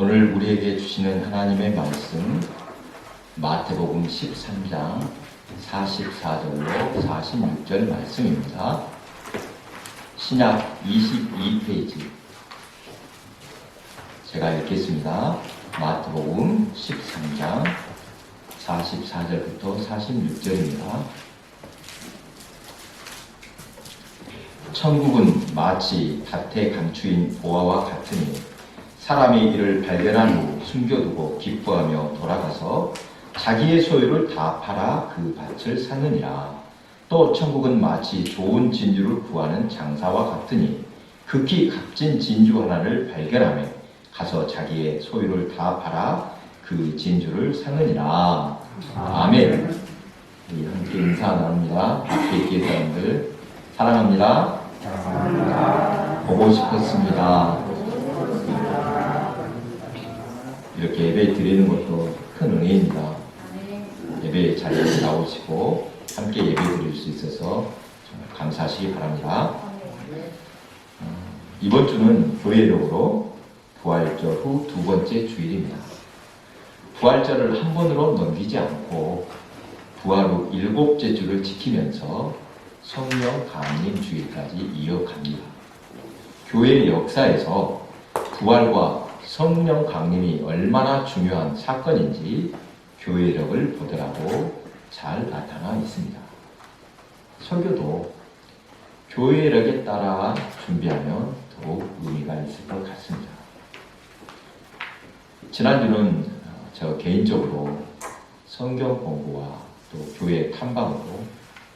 오늘 우리에게 주시는 하나님의 말씀 마태복음 13장 44절로 46절 말씀입니다. 신약 22페이지 제가 읽겠습니다. 마태복음 13장 44절부터 46절입니다. 천국은 마치 밭에 감추인 보화와 같으니 사람이 이를 발견한 후 숨겨두고 기뻐하며 돌아가서 자기의 소유를 다 팔아 그 밭을 사느니라. 또 천국은 마치 좋은 진주를 구하는 장사와 같으니 극히 값진 진주 하나를 발견하며 가서 자기의 소유를 다 팔아 그 진주를 사느니라. 아멘. 우리 함께 인사 나눕니다. 앞에 계신 사람들 사랑합니다. 보고 싶었습니다. 이렇게 예배 드리는 것도 큰 은혜입니다. 예배 자리에 나오시고 함께 예배 드릴 수 있어서 정말 감사하시기 바랍니다. 이번 주는 교회력으로 부활절 후 두 번째 주일입니다. 부활절을 한 번으로 넘기지 않고 부활 후 일곱째 주를 지키면서 성령 강림 주일까지 이어갑니다. 교회의 역사에서 부활과 성령 강림이 얼마나 중요한 사건인지 교회력을 보더라도 잘 나타나 있습니다. 설교도 교회력에 따라 준비하면 더욱 의미가 있을 것 같습니다. 지난주는 저 개인적으로 성경 공부와 또 교회 탐방으로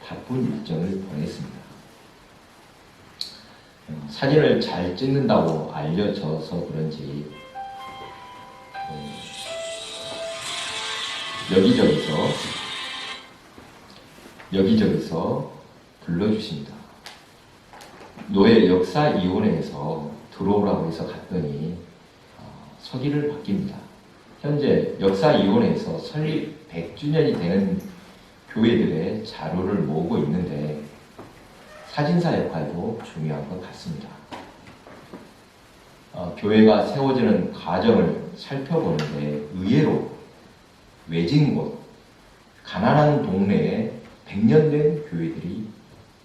바쁜 일정을 보냈습니다. 사진을 잘 찍는다고 알려져서 그런지 여기저기서 불러주십니다. 노예 역사위원회에서 들어오라고 해서 갔더니 서기를 바뀝니다. 현재 역사위원회에서 설립 100주년이 되는 교회들의 자료를 모으고 있는데 사진사 역할도 중요한 것 같습니다. 교회가 세워지는 과정을 살펴보는데 의외로 외진 곳, 가난한 동네에 100년 된 교회들이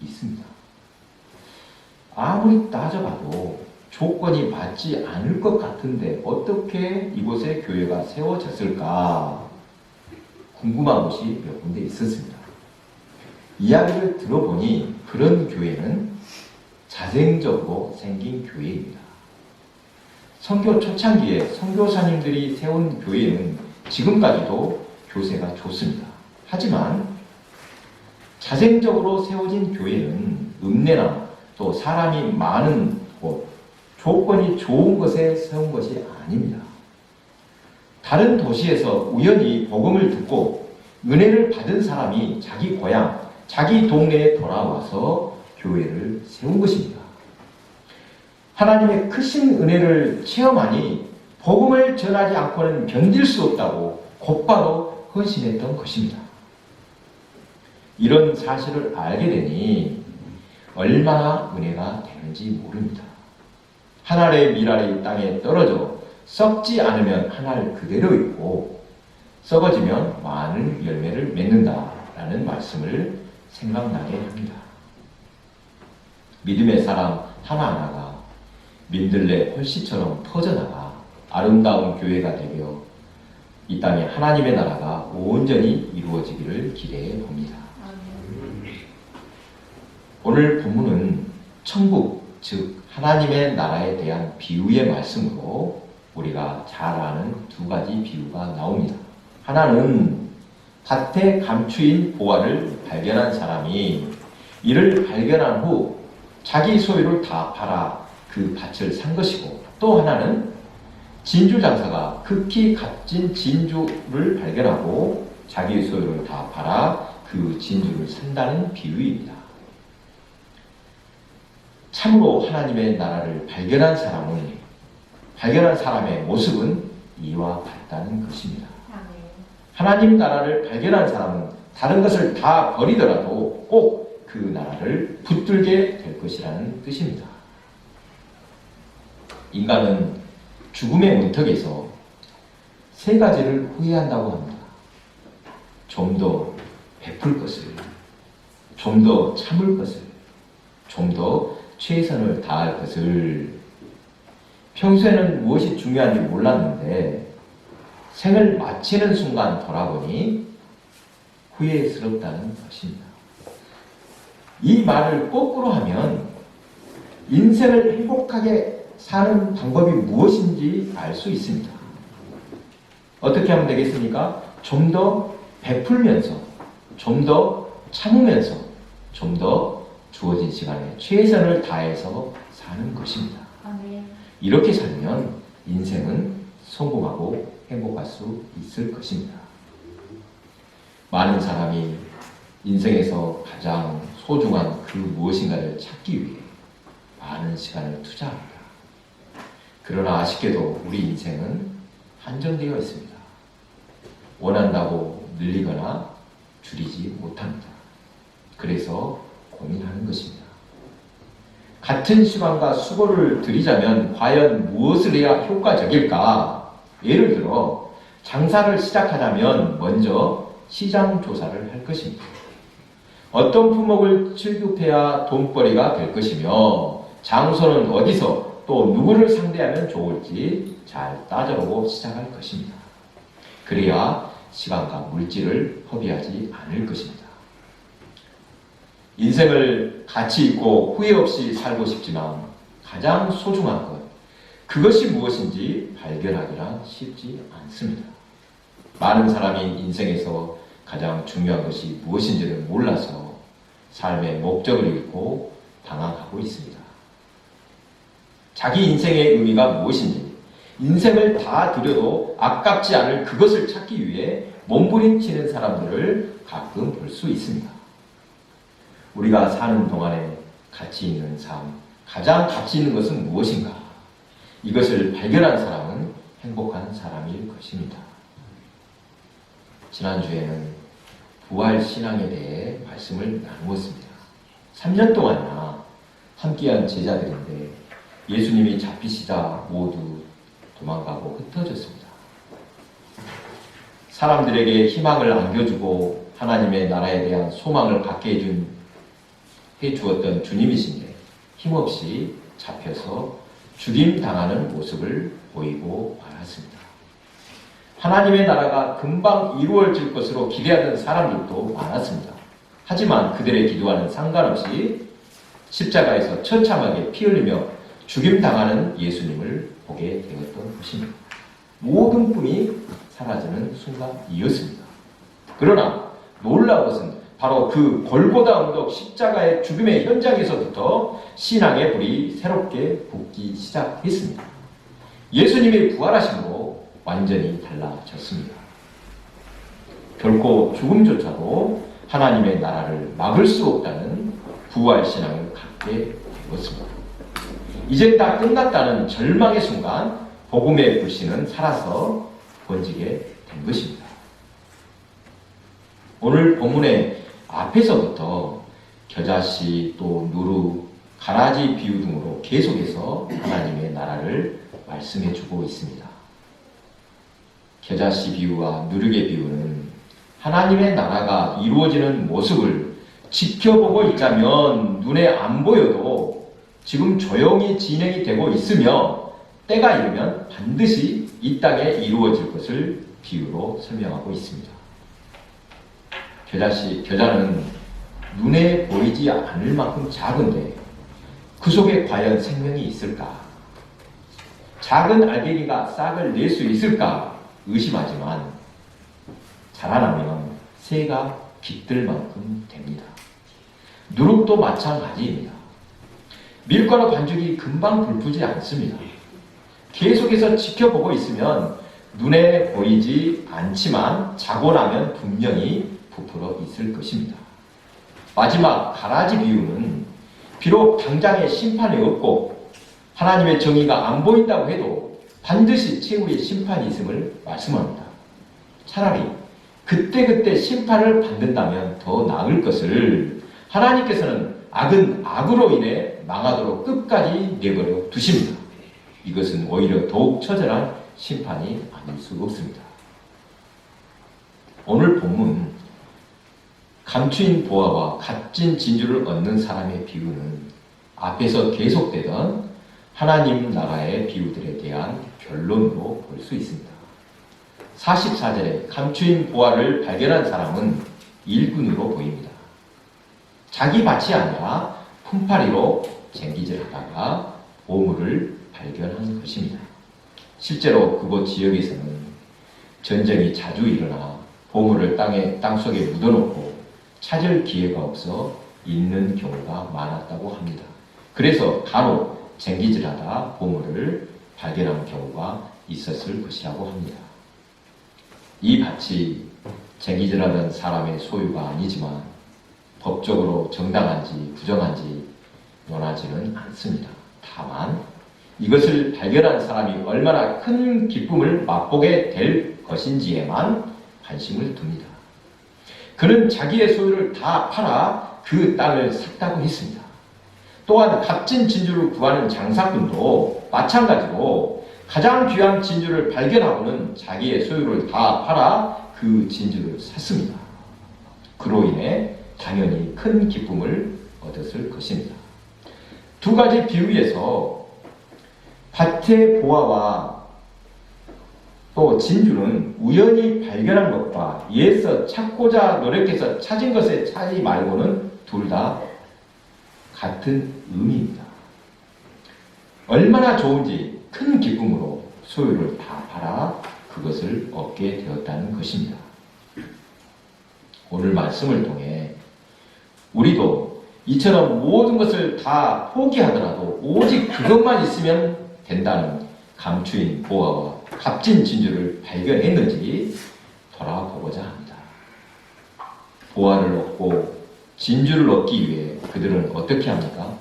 있습니다. 아무리 따져봐도 조건이 맞지 않을 것 같은데 어떻게 이곳에 교회가 세워졌을까 궁금한 곳이 몇 군데 있었습니다. 이야기를 들어보니 그런 교회는 자생적으로 생긴 교회입니다. 선교 초창기에 선교사님들이 세운 교회는 지금까지도 교세가 좋습니다. 하지만 자생적으로 세워진 교회는 읍내나 또 사람이 많은 곳, 조건이 좋은 곳에 세운 것이 아닙니다. 다른 도시에서 우연히 복음을 듣고 은혜를 받은 사람이 자기 고향, 자기 동네에 돌아와서 교회를 세운 것입니다. 하나님의 크신 은혜를 체험하니 복음을 전하지 않고는 견딜 수 없다고 곧바로 헌신했던 것입니다. 이런 사실을 알게 되니 얼마나 은혜가 되는지 모릅니다. 한 알의 밀알이 땅에 떨어져 썩지 않으면 한 알 그대로 있고 썩어지면 많은 열매를 맺는다라는 말씀을 생각나게 합니다. 믿음의 사람 하나하나가 민들레 헐씨처럼 퍼져나가 아름다운 교회가 되며 이 땅에 하나님의 나라가 온전히 이루어지기를 기대해 봅니다. 오늘 본문은 천국, 즉 하나님의 나라에 대한 비유의 말씀으로 우리가 잘 아는 두 가지 비유가 나옵니다. 하나는 밭에 감추인 보화를 발견한 사람이 이를 발견한 후 자기 소유를 다 팔아 그 밭을 산 것이고, 또 하나는 진주 장사가 극히 값진 진주를 발견하고 자기 소유를 다 팔아 그 진주를 산다는 비유입니다. 참으로 하나님의 나라를 발견한 사람의 모습은 이와 같다는 것입니다. 하나님 나라를 발견한 사람은 다른 것을 다 버리더라도 꼭 그 나라를 붙들게 될 것이라는 뜻입니다. 인간은 죽음의 문턱에서 세 가지를 후회한다고 합니다. 좀 더 베풀 것을, 좀 더 참을 것을, 좀 더 최선을 다할 것을. 평소에는 무엇이 중요한지 몰랐는데 생을 마치는 순간 돌아보니 후회스럽다는 것입니다. 이 말을 거꾸로 하면 인생을 행복하게 사는 방법이 무엇인지 알 수 있습니다. 어떻게 하면 되겠습니까? 좀 더 베풀면서, 좀 더 참으면서, 좀 더 주어진 시간에 최선을 다해서 사는 것입니다. 이렇게 살면 인생은 성공하고 행복할 수 있을 것입니다. 많은 사람이 인생에서 가장 소중한 그 무엇인가를 찾기 위해 많은 시간을 투자합니다. 그러나 아쉽게도 우리 인생은 한정되어 있습니다. 원한다고 늘리거나 줄이지 못합니다. 그래서 고민하는 것입니다. 같은 시간과 수고를 들이자면 과연 무엇을 해야 효과적일까? 예를 들어 장사를 시작하자면 먼저 시장 조사를 할 것입니다. 어떤 품목을 취급해야 돈벌이가 될 것이며 장소는 어디서 또 누구를 상대하면 좋을지 잘 따져보고 시작할 것입니다. 그래야 시간과 물질을 허비하지 않을 것입니다. 인생을 가치 있고 후회 없이 살고 싶지만 가장 소중한 것, 그것이 무엇인지 발견하기가 쉽지 않습니다. 많은 사람이 인생에서 가장 중요한 것이 무엇인지를 몰라서 삶의 목적을 잃고 방황하고 있습니다. 자기 인생의 의미가 무엇인지, 인생을 다 들여도 아깝지 않을 그것을 찾기 위해 몸부림치는 사람들을 가끔 볼 수 있습니다. 우리가 사는 동안에 가치 있는 삶, 가장 가치 있는 것은 무엇인가? 이것을 발견한 사람은 행복한 사람일 것입니다. 지난주에는 부활신앙에 대해 말씀을 나누었습니다. 3년 동안이나 함께한 제자들인데 예수님이 잡히시자 모두 도망가고 흩어졌습니다. 사람들에게 희망을 안겨주고 하나님의 나라에 대한 소망을 갖게 해주었던 주님이신데 힘없이 잡혀서 죽임당하는 모습을 보이고 말았습니다. 하나님의 나라가 금방 이루어질 것으로 기대하던 사람들도 많았습니다. 하지만 그들의 기도와는 상관없이 십자가에서 처참하게 피 흘리며 죽임당하는 예수님을 보게 되었던 것입니다. 모든 꿈이 사라지는 순간이었습니다. 그러나 놀라운 것은 바로 그 골고다 언덕 십자가의 죽음의 현장에서부터 신앙의 불이 새롭게 붙기 시작했습니다. 예수님이 부활하심으로 완전히 달라졌습니다. 결코 죽음조차도 하나님의 나라를 막을 수 없다는 부활신앙을 갖게 되었습니다. 이제 다 끝났다는 절망의 순간 복음의 불씨는 살아서 번지게 된 것입니다. 오늘 본문의 앞에서부터 겨자씨 또 누루, 가라지 비유 등으로 계속해서 하나님의 나라를 말씀해 주고 있습니다. 겨자씨 비유와 누룩의 비유는 하나님의 나라가 이루어지는 모습을 지켜보고 있자면 눈에 안 보여도 지금 조용히 진행이 되고 있으며 때가 이르면 반드시 이 땅에 이루어질 것을 비유로 설명하고 있습니다. 겨자는 눈에 보이지 않을 만큼 작은데 그 속에 과연 생명이 있을까? 작은 알갱이가 싹을 낼 수 있을까? 의심하지만 자라나면 새가 깃들 만큼 됩니다. 누룩도 마찬가지입니다. 밀가루 반죽이 금방 불풀지 않습니다. 계속해서 지켜보고 있으면 눈에 보이지 않지만 자고 나면 분명히 부풀어 있을 것입니다. 마지막 가라지 비유는 비록 당장의 심판이 없고 하나님의 정의가 안 보인다고 해도 반드시 최후의 심판이 있음을 말씀합니다. 차라리 그때그때 심판을 받는다면 더 나을 것을 하나님께서는 악은 악으로 인해 망하도록 끝까지 내버려 두십니다. 이것은 오히려 더욱 처절한 심판이 아닐 수 없습니다. 오늘 본문 감추인 보화와 값진 진주를 얻는 사람의 비유는 앞에서 계속되던 하나님 나라의 비유들에 대한 결론으로 볼 수 있습니다. 44절에 감추인 보화를 발견한 사람은 일꾼으로 보입니다. 자기 밭이 아니라 품팔이로 쟁기질하다가 보물을 발견한 것입니다. 실제로 그곳 지역에서는 전쟁이 자주 일어나 보물을 땅속에 묻어놓고 찾을 기회가 없어 잃는 경우가 많았다고 합니다. 그래서 간혹 쟁기질하다 보물을 발견한 경우가 있었을 것이라고 합니다. 이 밭이 쟁기질하던 사람의 소유가 아니지만 법적으로 정당한지 부정한지 논하지는 않습니다. 다만 이것을 발견한 사람이 얼마나 큰 기쁨을 맛보게 될 것인지에만 관심을 둡니다. 그는 자기의 소유를 다 팔아 그 땅을 샀다고 했습니다. 또한 값진 진주를 구하는 장사꾼도 마찬가지로 가장 귀한 진주를 발견하고는 자기의 소유를 다 팔아 그 진주를 샀습니다. 그로 인해 당연히 큰 기쁨을 얻었을 것입니다. 두 가지 비유에서 밭의 보화와 또 진주는 우연히 발견한 것과 애써 찾고자 노력해서 찾은 것의 차이 말고는 둘 다 같은 의미입니다. 얼마나 좋은지 큰 기쁨으로 소유를 다 팔아 그것을 얻게 되었다는 것입니다. 오늘 말씀을 통해 우리도 이처럼 모든 것을 다 포기하더라도 오직 그것만 있으면 된다는 감추인 보화와 값진 진주를 발견했는지 돌아보고자 합니다. 보화를 얻고 진주를 얻기 위해 그들은 어떻게 합니까?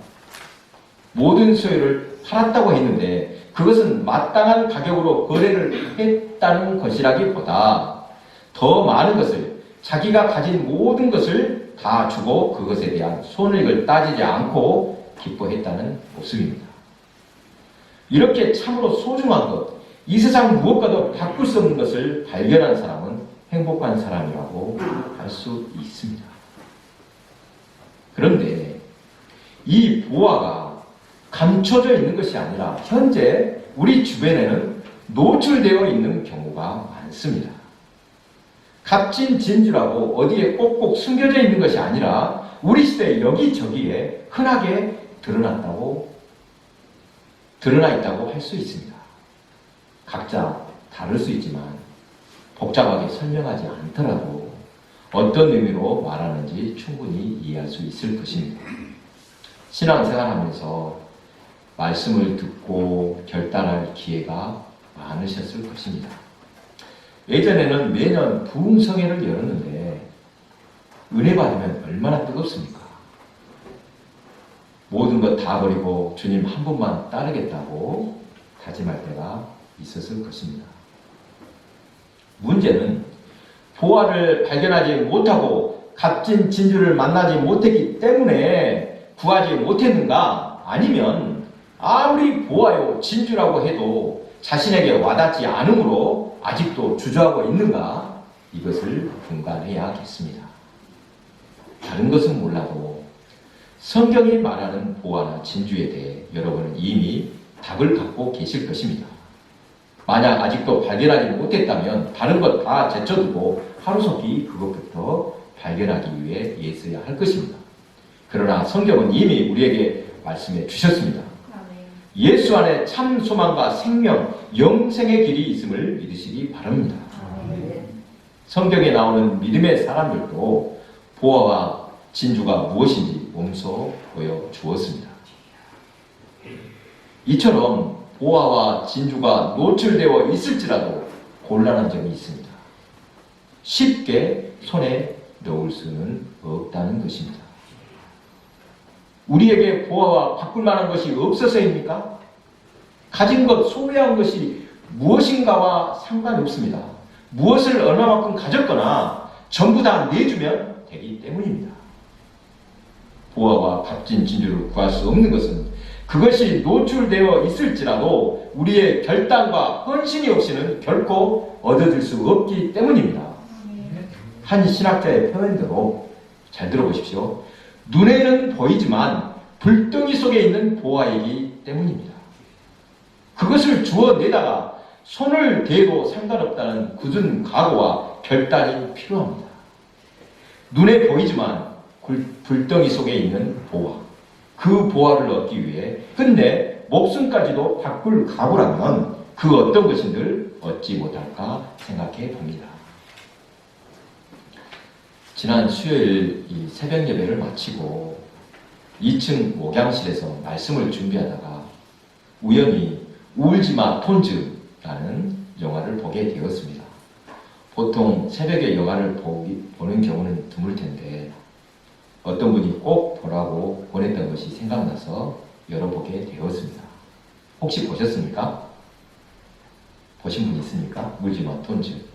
모든 소유를 팔았다고 했는데 그것은 마땅한 가격으로 거래를 했다는 것이라기보다 더 많은 것을 자기가 가진 모든 것을 다 주고 그것에 대한 손익을 따지지 않고 기뻐했다는 모습입니다. 이렇게 참으로 소중한 것, 이 세상 무엇과도 바꿀 수 없는 것을 발견한 사람은 행복한 사람이라고 할 수 있습니다. 그런데 이 보화가 감춰져 있는 것이 아니라 현재 우리 주변에는 노출되어 있는 경우가 많습니다. 값진 진주라고 어디에 꼭꼭 숨겨져 있는 것이 아니라 우리 시대 여기저기에 흔하게 드러나 있다고 할 수 있습니다. 각자 다를 수 있지만 복잡하게 설명하지 않더라도 어떤 의미로 말하는지 충분히 이해할 수 있을 것입니다. 신앙생활하면서 말씀을 듣고 결단할 기회가 많으셨을 것입니다. 예전에는 매년 부흥성회를 열었는데 은혜 받으면 얼마나 뜨겁습니까? 모든 것 다 버리고 주님 한 분만 따르겠다고 다짐할 때가 있었을 것입니다. 문제는 보화를 발견하지 못하고 값진 진주를 만나지 못했기 때문에 구하지 못했는가? 아니면 아무리 보화요 진주라고 해도 자신에게 와닿지 않으므로 아직도 주저하고 있는가? 이것을 분간해야겠습니다. 다른 것은 몰라도 성경이 말하는 보화나 진주에 대해 여러분은 이미 답을 갖고 계실 것입니다. 만약 아직도 발견하지 못했다면 다른 것 다 제쳐두고 하루속히 그것부터 발견하기 위해 애써야 할 것입니다. 그러나 성경은 이미 우리에게 말씀해 주셨습니다. 예수 안에 참 소망과 생명, 영생의 길이 있음을 믿으시기 바랍니다. 성경에 나오는 믿음의 사람들도 보화와 진주가 무엇인지 몸소 보여주었습니다. 이처럼 보화와 진주가 노출되어 있을지라도 곤란한 점이 있습니다. 쉽게 손에 넣을 수는 없다는 것입니다. 우리에게 보화와 바꿀 만한 것이 없어서입니까? 가진 것, 소유한 것이 무엇인가와 상관없습니다. 무엇을 얼마만큼 가졌거나 전부 다 내주면 되기 때문입니다. 보화와 값진 진주를 구할 수 없는 것은 그것이 노출되어 있을지라도 우리의 결단과 헌신이 없이는 결코 얻어질 수 없기 때문입니다. 한 신학자의 표현대로 잘 들어보십시오. 눈에는 보이지만 불덩이 속에 있는 보화이기 때문입니다. 그것을 주워내다가 손을 대도 상관없다는 굳은 각오와 결단이 필요합니다. 눈에 보이지만 불덩이 속에 있는 보화, 그 보화를 얻기 위해 끝내 목숨까지도 바꿀 각오라면 그 어떤 것인들 얻지 못할까 생각해 봅니다. 지난 수요일 이 새벽 예배를 마치고 2층 목양실에서 말씀을 준비하다가 우연히 울지마 톤즈라는 영화를 보게 되었습니다. 보통 새벽에 영화를 보는 경우는 드물 텐데 어떤 분이 꼭 보라고 보냈던 것이 생각나서 열어보게 되었습니다. 혹시 보셨습니까? 보신 분 있습니까? 울지마 톤즈.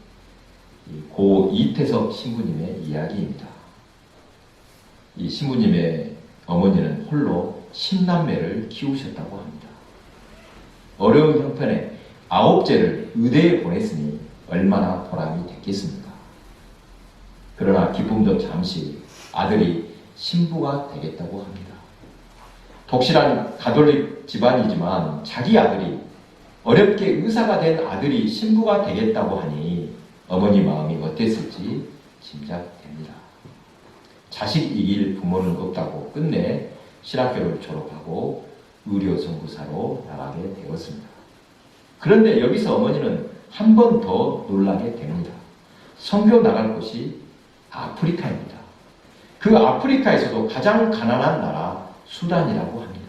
고 이태석 신부님의 이야기입니다. 이 신부님의 어머니는 홀로 10남매를 키우셨다고 합니다. 어려운 형편에 9째를 의대에 보냈으니 얼마나 보람이 됐겠습니까? 그러나 기쁨도 잠시 아들이 신부가 되겠다고 합니다. 독실한 가톨릭 집안이지만 자기 아들이 어렵게 의사가 된 아들이 신부가 되겠다고 하니 어머니 마음이 어땠을지 짐작됩니다. 자식 이길 부모는 없다고 끝내 신학교를 졸업하고 의료선구사로 나가게 되었습니다. 그런데 여기서 어머니는 한 번 더 놀라게 됩니다. 선교 나갈 곳이 아프리카입니다. 그 아프리카에서도 가장 가난한 나라 수단이라고 합니다.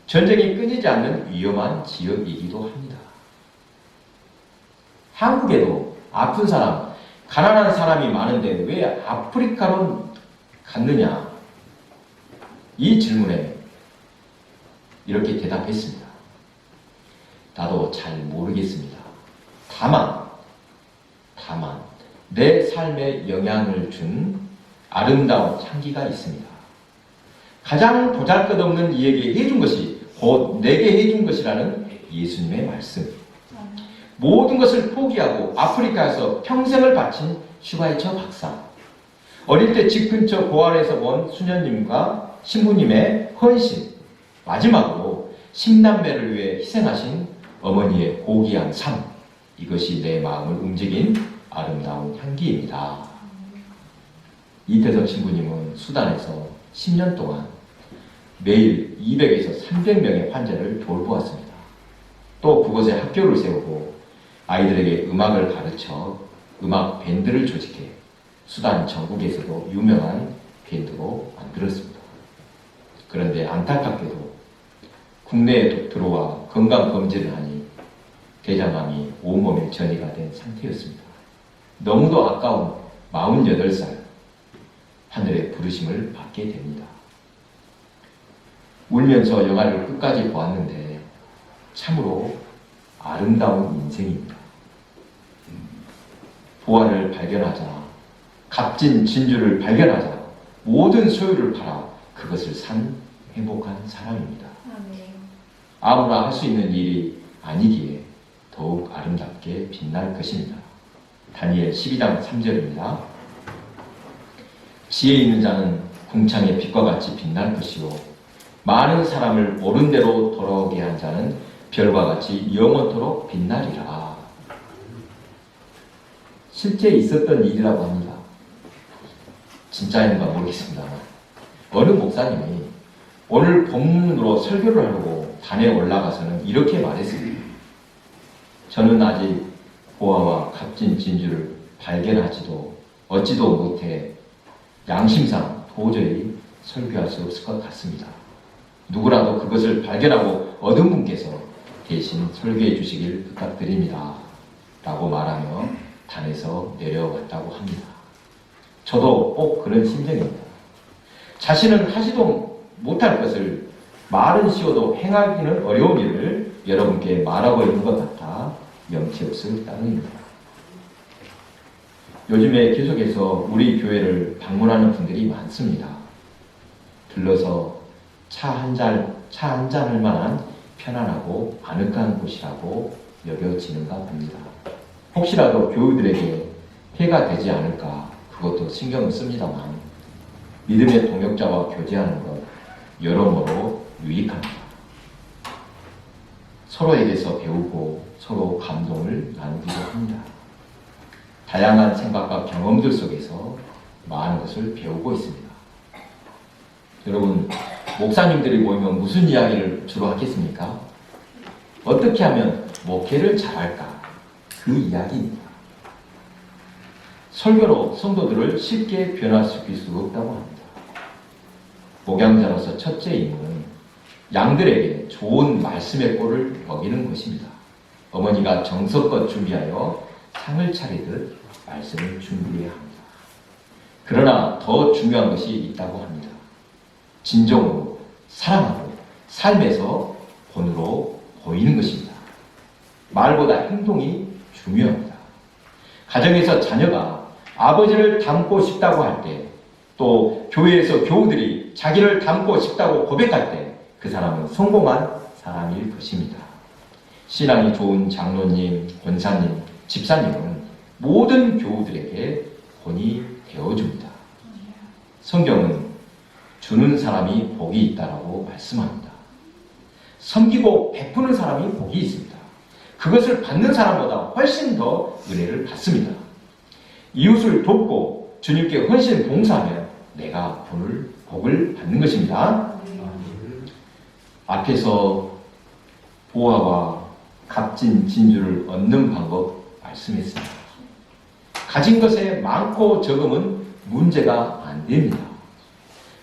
전쟁이 끊이지 않는 위험한 지역이기도 합니다. 한국에도 아픈 사람, 가난한 사람이 많은데 왜 아프리카로 갔느냐? 이 질문에 이렇게 대답했습니다. 나도 잘 모르겠습니다. 다만 내 삶에 영향을 준 아름다운 향기가 있습니다. 가장 보잘것없는 이에게 해준 것이 곧 내게 해준 것이라는 예수님의 말씀. 모든 것을 포기하고 아프리카에서 평생을 바친 슈바이처 박사. 어릴 때 집 근처 고아원에서 본 수녀님과 신부님의 헌신. 마지막으로 10남매를 위해 희생하신 어머니의 고귀한 삶. 이것이 내 마음을 움직인 아름다운 향기입니다. 이태석 신부님은 수단에서 10년 동안 매일 200에서 300명의 환자를 돌보았습니다. 또 그곳에 학교를 세우고 아이들에게 음악을 가르쳐 음악 밴드를 조직해 수단 전국에서도 유명한 밴드로 만들었습니다. 그런데 안타깝게도 국내에 들어와 건강검진을 하니 대장암이 온몸에 전이가 된 상태였습니다. 너무도 아까운 48살 하늘의 부르심을 받게 됩니다. 울면서 영화를 끝까지 보았는데 참으로 아름다운 인생입니다. 보화를 발견하자, 값진 진주를 발견하자, 모든 소유를 팔아 그것을 산 행복한 사람입니다. 아무나 할 수 있는 일이 아니기에 더욱 아름답게 빛날 것입니다. 다니엘 12장 3절입니다. 지혜 있는 자는 궁창의 빛과 같이 빛날 것이요 많은 사람을 옳은 대로 돌아오게 한 자는 별과 같이 영원토록 빛나리라. 실제 있었던 일이라고 합니다. 진짜인가 모르겠습니다만 어느 목사님이 오늘 본문으로 설교를 하려고 단에 올라가서는 이렇게 말했습니다. 저는 아직 보화와 값진 진주를 발견하지도 얻지도 못해 양심상 도저히 설교할 수 없을 것 같습니다. 누구라도 그것을 발견하고 얻은 분께서 대신 설교해 주시길 부탁드립니다. 라고 말하며 단에서 내려왔다고 합니다. 저도 꼭 그런 심정입니다. 자신은 하지도 못할 것을 말은 쉬워도 행하기는 어려운 일을 여러분께 말하고 있는 것 같아 염치 없을 따름입니다. 요즘에 계속해서 우리 교회를 방문하는 분들이 많습니다. 들러서 차 한 잔 할 만한 편안하고 아늑한 곳이라고 여겨지는가 봅니다. 혹시라도 교우들에게 해가 되지 않을까 그것도 신경을 씁니다만 믿음의 동역자와 교제하는 것 여러모로 유익합니다. 서로에게서 배우고 서로 감동을 나누기도 합니다. 다양한 생각과 경험들 속에서 많은 것을 배우고 있습니다. 여러분, 목사님들이 모이면 무슨 이야기를 주로 하겠습니까? 어떻게 하면 목회를 잘할까? 그 이야기입니다. 설교로 성도들을 쉽게 변화시킬 수 없다고 합니다. 목양자로서 첫째 임무는 양들에게 좋은 말씀의 꼴을 먹이는 것입니다. 어머니가 정성껏 준비하여 상을 차리듯 말씀을 준비해야 합니다. 그러나 더 중요한 것이 있다고 합니다. 진정으로 사랑하고 삶에서 본으로 보이는 것입니다. 말보다 행동이 중요합니다. 가정에서 자녀가 아버지를 닮고 싶다고 할 때, 또 교회에서 교우들이 자기를 닮고 싶다고 고백할 때 그 사람은 성공한 사람일 것입니다. 신앙이 좋은 장로님, 권사님, 집사님은 모든 교우들에게 본이 되어줍니다. 성경은 주는 사람이 복이 있다라고 말씀합니다. 섬기고 베푸는 사람이 복이 있습니다. 그것을 받는 사람보다 훨씬 더 은혜를 받습니다. 이웃을 돕고 주님께 헌신 봉사하면 내가 복을 받는 것입니다. 앞에서 보화와 값진 진주를 얻는 방법 말씀했습니다. 가진 것에 많고 적음은 문제가 안 됩니다.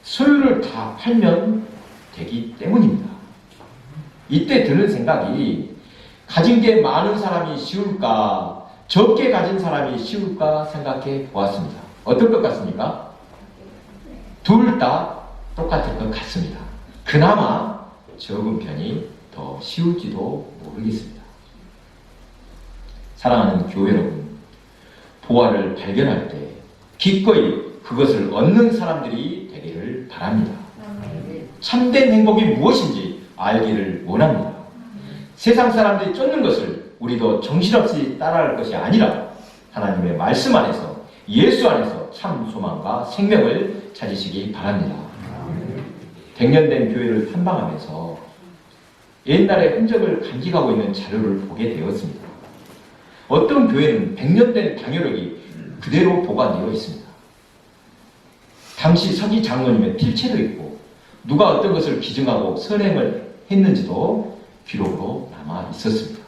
소유를 다 팔면 되기 때문입니다. 이때 드는 생각이 가진 게 많은 사람이 쉬울까, 적게 가진 사람이 쉬울까 생각해 보았습니다. 어떨 것 같습니까? 둘 다 똑같을 것 같습니다. 그나마 적은 편이 더 쉬울지도 모르겠습니다. 사랑하는 교회 여러분, 보화를 발견할 때 기꺼이 그것을 얻는 사람들이 되기를 바랍니다. 참된 행복이 무엇인지 알기를 원합니다. 세상 사람들이 쫓는 것을 우리도 정신없이 따라할 것이 아니라 하나님의 말씀 안에서, 예수 안에서 참 소망과 생명을 찾으시기 바랍니다. 100년 된 교회를 탐방하면서 옛날의 흔적을 간직하고 있는 자료를 보게 되었습니다. 어떤 교회는 100년 된 당뇨력이 그대로 보관되어 있습니다. 당시 서기 장로님의 필체도 있고 누가 어떤 것을 기증하고 선행을 했는지도 기록으로 남아 있었습니다.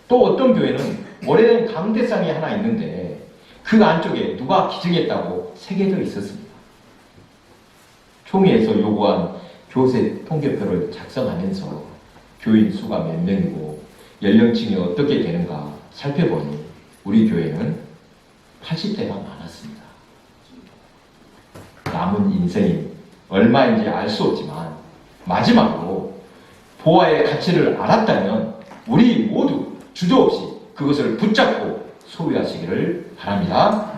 또 어떤 교회는 오래된 강대상이 하나 있는데 그 안쪽에 누가 기증했다고 새겨져 있었습니다. 총회에서 요구한 교세 통계표를 작성하면서 교인 수가 몇 명이고 연령층이 어떻게 되는가 살펴보니 우리 교회는 80대가 많았습니다. 남은 인생이 얼마인지 알 수 없지만 마지막으로 보화의 가치를 알았다면 우리 모두 주저없이 그것을 붙잡고 소유하시기를 바랍니다.